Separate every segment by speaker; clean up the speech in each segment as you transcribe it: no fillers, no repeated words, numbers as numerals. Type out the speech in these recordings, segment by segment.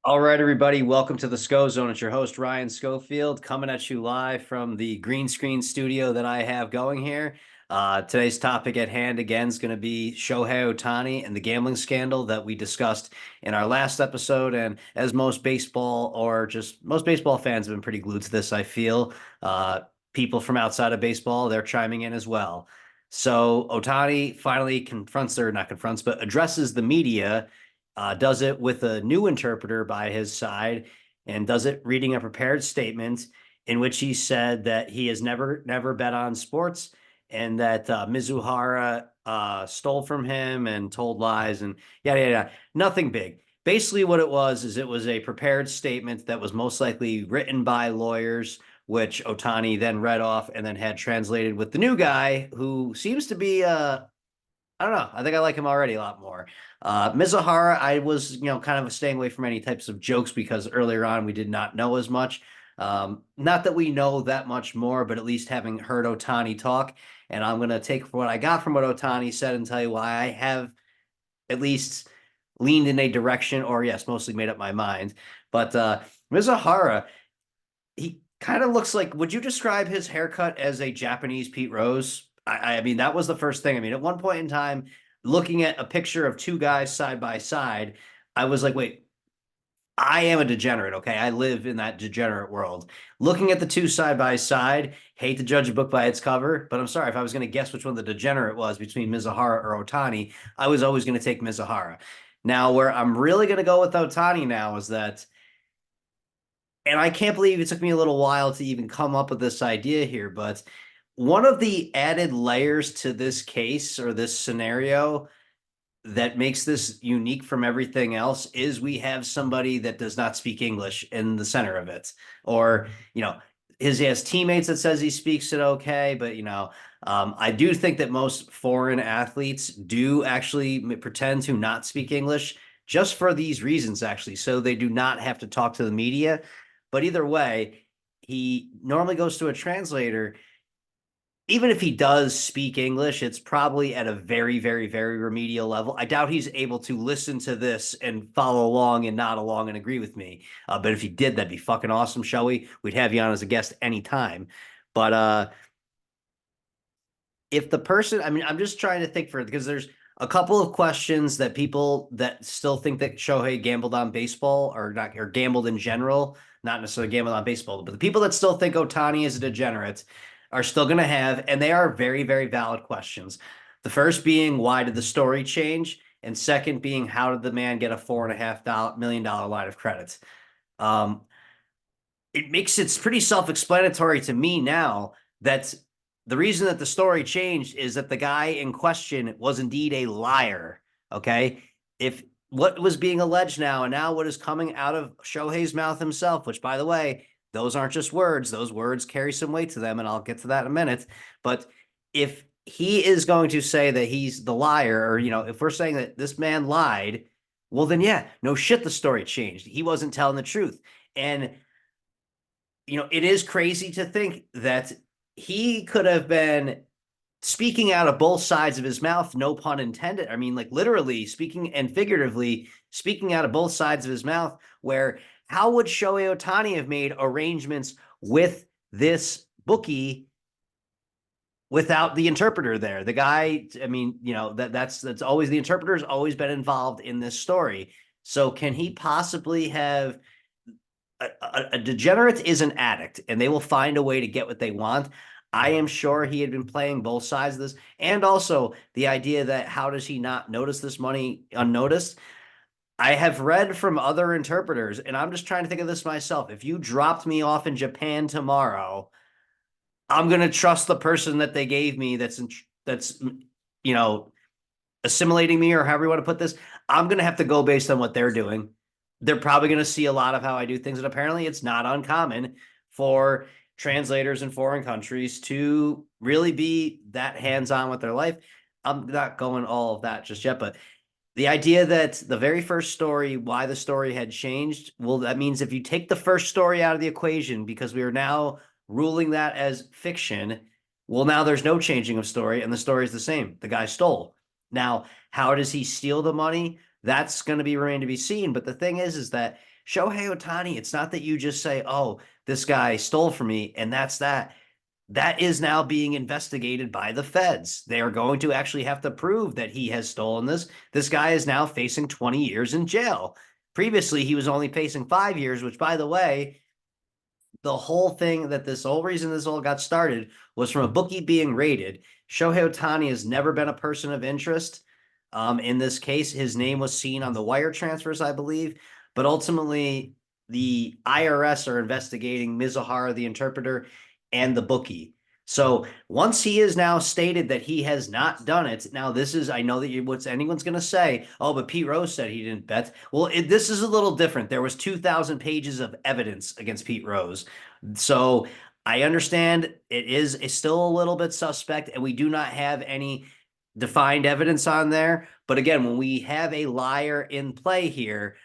Speaker 1: All right, everybody, welcome to the Scho-Zone. It's your host, Ryan Schofield, coming at you live from the green screen studio that I have going here. Today's topic at hand again is going to be Shohei Ohtani and the gambling scandal that we discussed in our last episode. And as most baseball or just most baseball fans have been pretty glued to this, I feel. People from outside of baseball, they're chiming in as well. So Ohtani finally confronts, or not confronts, but addresses the media, does it with a new interpreter by his side, and does it reading a prepared statement in which he said that he has never bet on sports, and that Mizuhara stole from him and told lies and yada yada. Nothing big. Basically, what it was is it was a prepared statement that was most likely written by lawyers, which Ohtani then read off and then had translated with the new guy who seems to be I don't know. I think I like him already a lot more. Mizuhara, I was, kind of staying away from any types of jokes because earlier on we did not know as much. Not that we know that much more, but at least having heard Ohtani talk, and I'm going to take what I got from what Ohtani said and tell you why I have at least leaned in a direction, or yes, mostly made up my mind. But Mizuhara, he kind of looks like, would you describe his haircut as a Japanese Pete Rose? I mean, that was the first thing. I mean, at one point in time, looking at a picture of two guys side by side, I was like, wait, I am a degenerate, okay? I live in that degenerate world. Looking at the two side by side, hate to judge a book by its cover, but I'm sorry, if I was going to guess which one the degenerate was between Mizuhara or Ohtani, I was always going to take Mizuhara. Now, where I'm really going to go with Ohtani now is that, and I can't believe it took me a little while to even come up with this idea here, but one of the added layers to this case or this scenario that makes this unique from everything else is we have somebody that does not speak English in the center of it. Or, he has teammates that says he speaks it okay, but I do think that most foreign athletes do actually pretend to not speak English just for these reasons, actually, so they do not have to talk to the media. But either way, he normally goes to a translator. Even if he does speak English, it's probably at a very, very, very remedial level. I doubt he's able to listen to this and follow along and nod along and agree with me. But if he did, that'd be fucking awesome, shall we? We'd have you on as a guest anytime. But if the person, I mean, I'm just trying to think for it because there's a couple of questions that people that still think that Shohei gambled on baseball or not, or gambled in general, not necessarily gambled on baseball, but the people that still think Ohtani is a degenerate are still going to have, and they are very, very valid questions. The first being, why did the story change? And second being, how did the man get a $4.5 million line of credit? Um, it makes it's pretty self-explanatory to me now that the reason that the story changed is that the guy in question was indeed a liar. Okay. If what was being alleged now, and now what is coming out of Shohei's mouth himself, which by the way, those aren't just words, those words carry some weight to them, and I'll get to that in a minute. But if he is going to say that he's the liar, or if we're saying that this man lied, well then yeah, no shit, the story changed. He wasn't telling the truth. And it is crazy to think that he could have been speaking out of both sides of his mouth, no pun intended. I mean, like literally speaking and figuratively speaking out of both sides of his mouth, where how would Shohei Ohtani have made arrangements with this bookie without the interpreter there? The guy, I mean, that's always the interpreter's always been involved in this story. So can he possibly have a degenerate is an addict and they will find a way to get what they want. I am sure he had been playing both sides of this. And also the idea that how does he not notice this money unnoticed? I have read from other interpreters, and I'm just trying to think of this myself. If you dropped me off in Japan tomorrow, I'm going to trust the person that they gave me that's you know assimilating me, or however you want to put this. I'm going to have to go based on what they're doing. They're probably going to see a lot of how I do things. And apparently it's not uncommon for translators in foreign countries to really be that hands-on with their life. I'm not going all of that just yet, but the idea that the very first story, why the story had changed, well, that means if you take the first story out of the equation, because we are now ruling that as fiction, well, now there's no changing of story, and the story is the same. The guy stole. Now, how does he steal the money? That's going to be remain to be seen. But the thing is that Shohei Ohtani, it's not that you just say, oh, this guy stole from me, and that's that. That is now being investigated by the feds. They are going to actually have to prove that he has stolen this. This guy is now facing 20 years in jail. Previously, he was only facing 5 years, which, by the way, the whole thing that this whole reason this all got started was from a bookie being raided. Shohei Ohtani has never been a person of interest. In this case, his name was seen on the wire transfers, I believe, but ultimately the IRS are investigating Mizuhara, the interpreter, and the bookie. So once he is now stated that he has not done it, now this is, I know that what's anyone's going to say, oh, but Pete Rose said he didn't bet. Well, this is a little different. There was 2,000 pages of evidence against Pete Rose. So I understand it is still a little bit suspect, and we do not have any defined evidence on there. But again, when we have a liar in play here,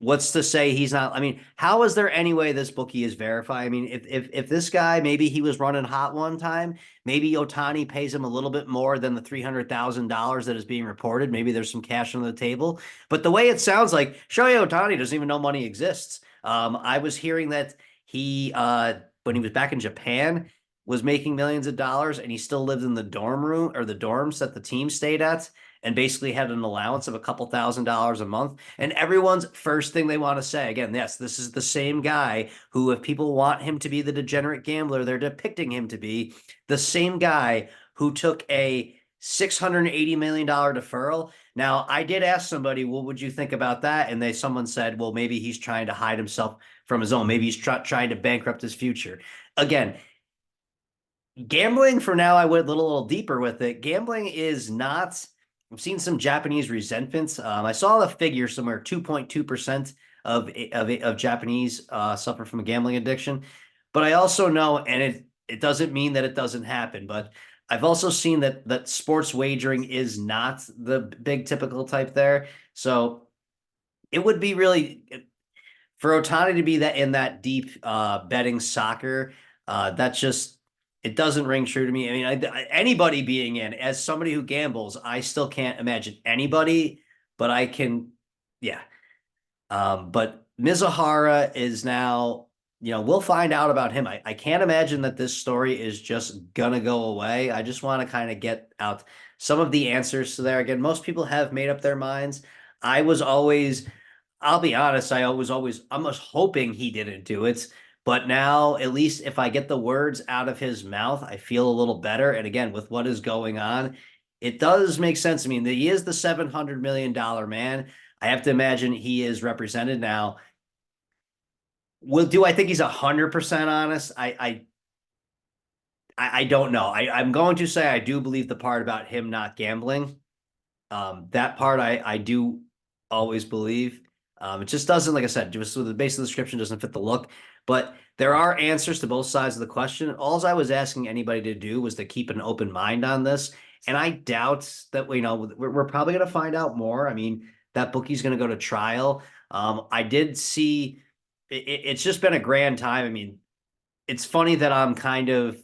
Speaker 1: what's to say he's not? I mean, how is there any way this bookie is verified? I mean, if this guy, maybe he was running hot one time, maybe Ohtani pays him a little bit more than the $300,000 that is being reported. Maybe there's some cash on the table. But the way it sounds like Shohei Ohtani doesn't even know money exists. I was hearing that he when he was back in Japan was making millions of dollars, and he still lived in the dorm room or the dorms that the team stayed at, and basically had an allowance of a couple $1,000s a month. And everyone's first thing they want to say, again, yes, this is the same guy who, if people want him to be the degenerate gambler they're depicting him to be, the same guy who took a $680 million deferral. Now, I did ask somebody, what would you think about that? And someone said, well, maybe he's trying to hide himself from his own. Maybe he's trying to bankrupt his future. Again, gambling, for now, I went a little deeper with it. Gambling is not, I've seen some Japanese resentments. I saw the figure somewhere, 2.2% of Japanese suffer from a gambling addiction. But I also know, and it doesn't mean that it doesn't happen, but I've also seen that sports wagering is not the big typical type there. So it would be really, for Ohtani to be that in that deep betting soccer, that's just, it doesn't ring true to me. I mean, anybody being in, as somebody who gambles, I still can't imagine anybody, but I can, yeah. But Mizuhara is now, we'll find out about him. I can't imagine that this story is just gonna go away. I just want to kind of get out some of the answers to there. Again, most people have made up their minds. I was always, I'll be honest, I'm almost hoping he didn't do it. But now, at least if I get the words out of his mouth, I feel a little better. And again, with what is going on, it does make sense. I mean, he is the $700 million man. I have to imagine he is represented now. Do I think he's 100% honest? I don't know. I'm going to say I do believe the part about him not gambling. That part I do always believe. It just doesn't, like I said, just with the base of the description doesn't fit the look. But there are answers to both sides of the question. All I was asking anybody to do was to keep an open mind on this. And I doubt that, we're probably going to find out more. I mean, that bookie's going to go to trial. I did see, it's just been a grand time. I mean, it's funny that I'm kind of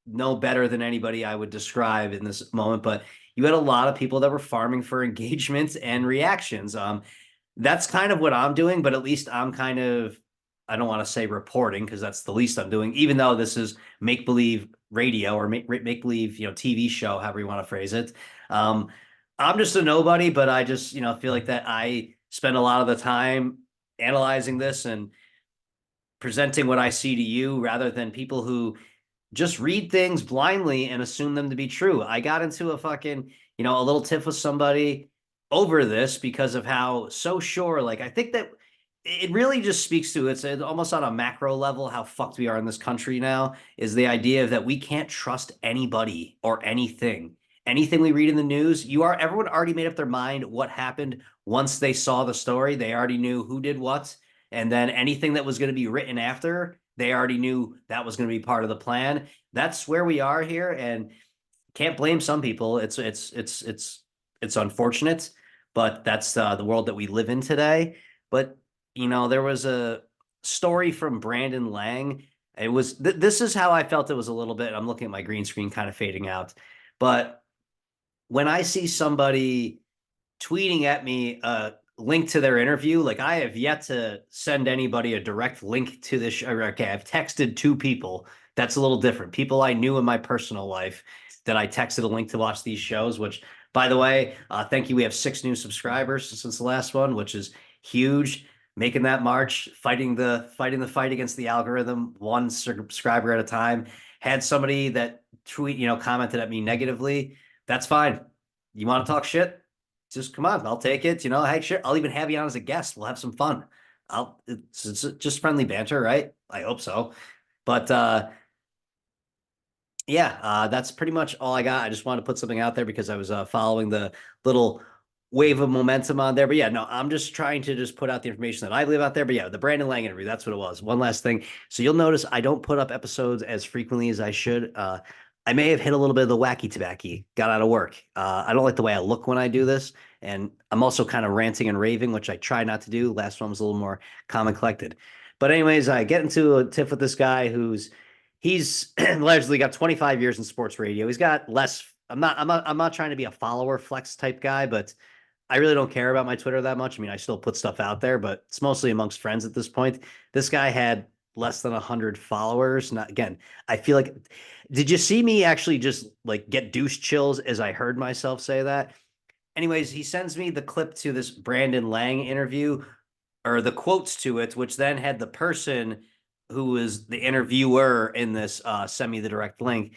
Speaker 1: no better than anybody I would describe in this moment, but you had a lot of people that were farming for engagement and reactions. That's kind of what I'm doing, but at least I'm kind of, I don't want to say reporting because that's the least I'm doing, even though this is make believe radio or make believe, TV show, however you want to phrase it. I'm just a nobody, but I just, feel like that I spend a lot of the time analyzing this and presenting what I see to you rather than people who just read things blindly and assume them to be true. I got into a fucking, a little tiff with somebody over this because of how so sure, like, I think that it really just speaks to, it's almost on a macro level, how fucked we are in this country now, is the idea that we can't trust anybody or anything. Anything we read in the news, everyone already made up their mind what happened once they saw the story. They already knew who did what. And then anything that was going to be written after, they already knew that was going to be part of the plan. That's where we are here, and can't blame some people. It's unfortunate, but that's the world that we live in today. But there was a story from Brandon Lang. It was this is how I felt it was a little bit. I'm looking at my green screen kind of fading out, but when I see somebody tweeting at me link to their interview. Like I have yet to send anybody a direct link to this. Okay, I've texted two people. That's a little different. People I knew in my personal life that I texted a link to watch these shows. Which, by the way, thank you. We have 6 new subscribers since the last one, which is huge. Making that march, fighting the fight against the algorithm, one subscriber at a time. Had somebody that commented at me negatively. That's fine. You want to talk shit? Just come on, I'll take it. Hey, sure, I'll even have you on as a guest. We'll have some fun. It's just friendly banter, right? I hope so. But yeah, that's pretty much all I got. I just wanted to put something out there because I was following the little wave of momentum on there. But yeah, no, I'm just trying to just put out the information that I believe out there. But yeah, the Brandon Lang interview, that's what it was. One last thing. So you'll notice I don't put up episodes as frequently as I should. I may have hit a little bit of the wacky tobacco, got out of work. I don't like the way I look when I do this. And I'm also kind of ranting and raving, which I try not to do. Last one was a little more calm and collected. But anyways, I get into a tiff with this guy he's allegedly got 25 years in sports radio. He's got less. I'm not trying to be a follower flex type guy, but I really don't care about my Twitter that much. I mean, I still put stuff out there, but it's mostly amongst friends at this point. This guy had less than 100 followers. Not again. I feel like, did you see me actually just like get douche chills as I heard myself say that? Anyways, he sends me the clip to this Brandon Lang interview or the quotes to it, which then had the person who was the interviewer in this send me the direct link.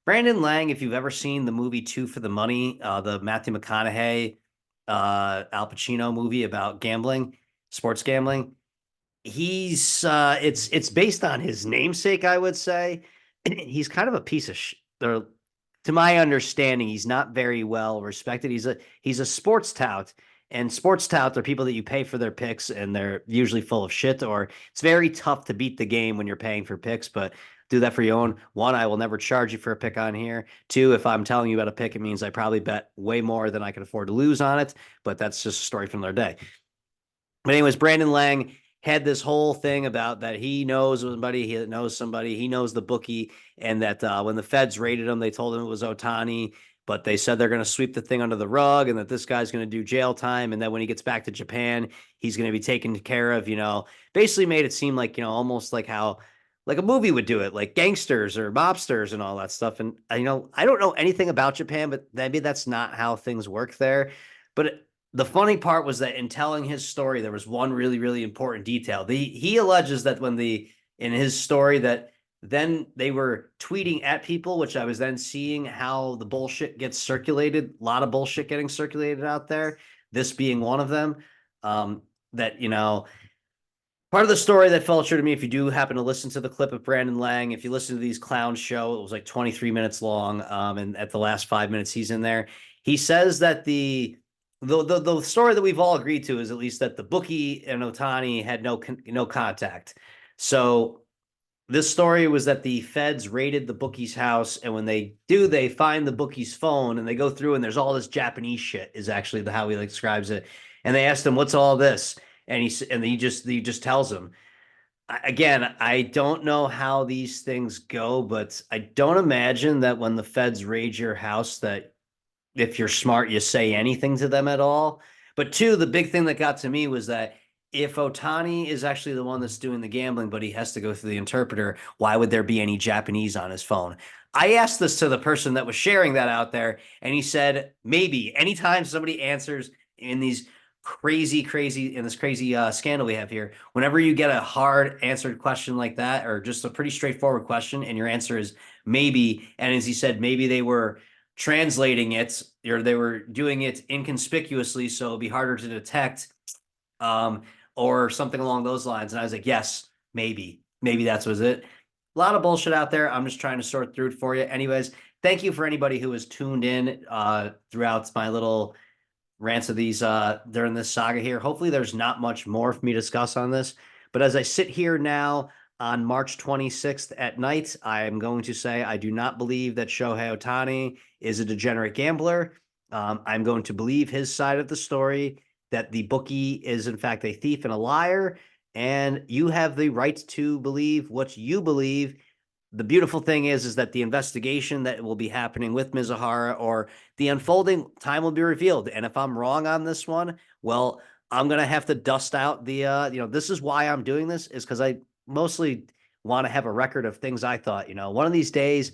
Speaker 1: Brandon Lang, if you've ever seen the movie Two for the Money, the Matthew McConaughey, Al Pacino movie about gambling, sports gambling, it's based on his namesake, I would say. He's kind of a piece of to my understanding, he's not very well respected. He's a sports tout, and sports tout are people that you pay for their picks, and they're usually full of shit. Or it's very tough to beat the game when you're paying for picks, but do that for your own. One, I will never charge you for a pick on here. Two, if I'm telling you about a pick, it means I probably bet way more than I can afford to lose on it. But that's just a story from their day. But anyways, Brandon Lang had this whole thing about that he knows somebody, he knows somebody, he knows the bookie, and that when the feds raided him, they told him it was Ohtani, but they said they're going to sweep the thing under the rug and that this guy's going to do jail time. And then when he gets back to Japan, he's going to be taken care of, basically made it seem like, almost like how like a movie would do it, like gangsters or mobsters and all that stuff. And, I don't know anything about Japan, but maybe that's not how things work there. But the funny part was that in telling his story, there was one really, really important detail. He alleges that in his story that then they were tweeting at people, which I was then seeing how the bullshit gets circulated. A lot of bullshit getting circulated out there. This being one of them. That part of the story that felt true to me, if you do happen to listen to the clip of Brandon Lang, if you listen to these clowns show, it was like 23 minutes long. And at the last 5 minutes he's in there, he says that the story that we've all agreed to is at least that the bookie and Ohtani had no contact. So this story was that the feds raided the bookie's house, and when they do, they find the bookie's phone and they go through and there's all this Japanese shit is actually how he describes it. And they asked him, "What's all this?" And he just tells them. Again, I don't know how these things go, but I don't imagine that when the feds raid your house that if you're smart, you say anything to them at all. But two, the big thing that got to me was that if Ohtani is actually the one that's doing the gambling, but he has to go through the interpreter, why would there be any Japanese on his phone? I asked this to the person that was sharing that out there, and he said, maybe anytime somebody answers in these in this crazy scandal we have here, whenever you get a hard answered question like that, or just a pretty straightforward question, and your answer is maybe, and as he said, maybe they were translating it or they were doing it inconspicuously so it'd be harder to detect or something along those lines. And I was like, yes, maybe that's was it. A lot of bullshit out there. I'm just trying to sort through it for you. Anyways, thank you for anybody who has tuned in throughout my little rants of these during this saga here. Hopefully there's not much more for me to discuss on this, but as I sit here now on March 26th at night, I am going to say I do not believe that Shohei Ohtani is a degenerate gambler. I'm going to believe his side of the story, that the bookie is in fact a thief and a liar, and you have the right to believe what you believe. The beautiful thing is that the investigation that will be happening with Mizuhara or the unfolding time will be revealed. And if I'm wrong on this one, well, I'm gonna have to dust out this is why I'm doing this, is because I mostly want to have a record of things I thought, one of these days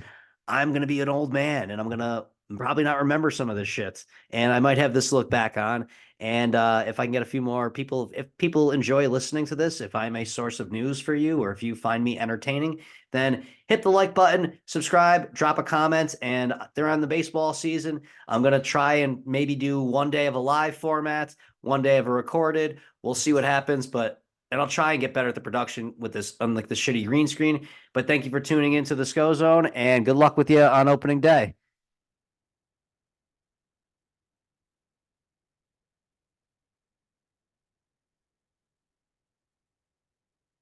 Speaker 1: I'm gonna be an old man and I'm gonna probably not remember some of this shit. And I might have this to look back on. And if I can get a few more people, if people enjoy listening to this, if I'm a source of news for you, or if you find me entertaining, then hit the like button, subscribe, drop a comment. And they're on the baseball season. I'm going to try and maybe do one day of a live format, one day of a recorded. We'll see what happens, and I'll try and get better at the production with this, unlike the shitty green screen. But thank you for tuning into the Scho Zone, and good luck with you on opening day.